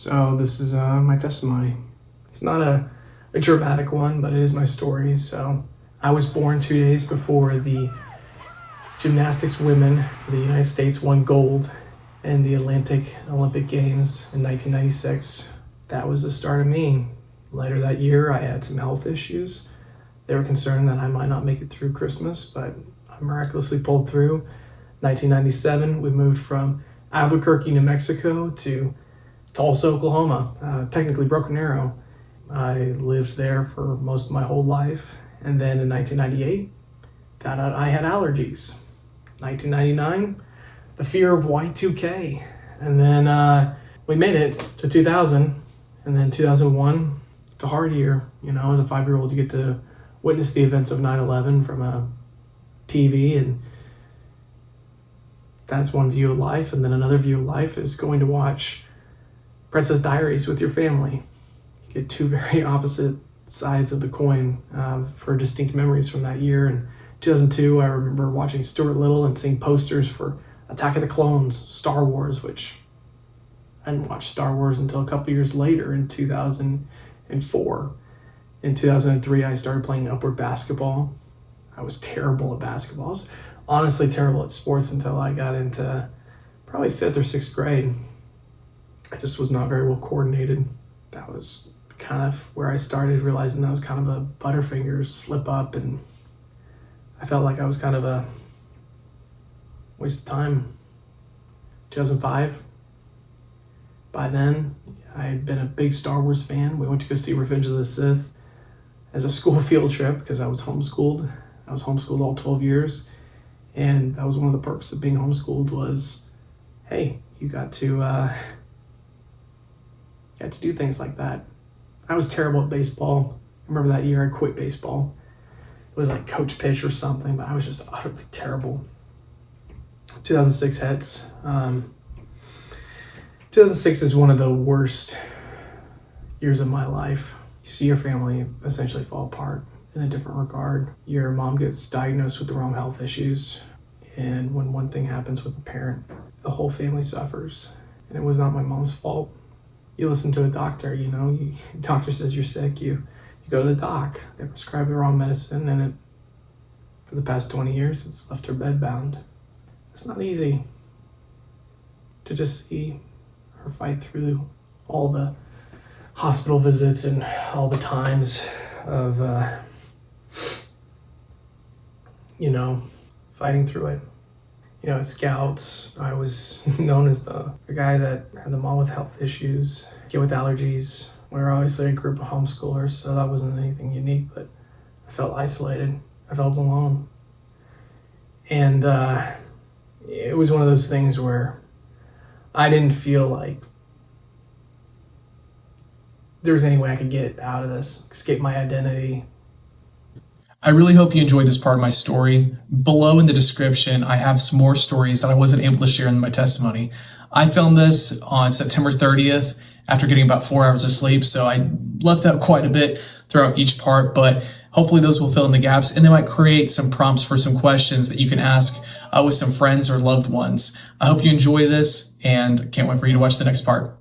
So this is my testimony. It's not a dramatic one, but it is my story. So I was born 2 days before the gymnastics women for the United States won gold in the Olympic Games in 1996. That was the start of me. Later that year, I had some health issues. They were concerned that I might not make it through Christmas, but I miraculously pulled through. 1997, we moved from Albuquerque, New Mexico to Tulsa, Oklahoma, technically Broken Arrow. I lived there for most of my whole life. And then in 1998, found out I had allergies. 1999, the fear of Y2K. And then we made it to 2000. And then 2001, it's a hard year. You know, as a 5-year-old, you get to witness the events of 9/11 from a TV, and that's one view of life. And then another view of life is going to watch Princess Diaries with your family. You get two very opposite sides of the coin for distinct memories from that year. In 2002, I remember watching Stuart Little and seeing posters for Attack of the Clones, Star Wars, which I didn't watch Star Wars until a couple years later in 2004. In 2003, I started playing upward basketball. I was terrible at basketball. I was honestly terrible at sports until I got into probably 5th or 6th grade. I just was not very well coordinated. That was kind of where I started realizing that was kind of a Butterfingers slip up, and I felt like I was kind of a waste of time. 2005, by then, I had been a big Star Wars fan. We went to go see Revenge of the Sith as a school field trip because I was homeschooled. I was homeschooled all 12 years. And that was one of the purposes of being homeschooled was, hey, you got to do things like that. I was terrible at baseball. I remember that year I quit baseball. It was like coach pitch or something, but I was just utterly terrible. 2006 hits. 2006 is one of the worst years of my life. You see your family essentially fall apart in a different regard. Your mom gets diagnosed with the wrong health issues, and when one thing happens with a parent, the whole family suffers. And it was not my mom's fault. You listen to a doctor, you know, doctor says you're sick, you go to the doc, they prescribe the wrong medicine, and for the past 20 years, it's left her bedbound. It's not easy to just see her fight through all the hospital visits and all the times of, fighting through it. You know, at Scouts, I was known as the guy that had the mom with health issues, kid with allergies. We were obviously a group of homeschoolers, so that wasn't anything unique, but I felt isolated. I felt alone. And it was one of those things where I didn't feel like there was any way I could get out of this, escape my identity. I really hope you enjoyed this part of my story. Below in the description, I have some more stories that I wasn't able to share in my testimony. I filmed this on September 30th after getting about 4 hours of sleep, so I left out quite a bit throughout each part, but hopefully those will fill in the gaps, and they might create some prompts for some questions that you can ask with some friends or loved ones. I hope you enjoy this, and can't wait for you to watch the next part.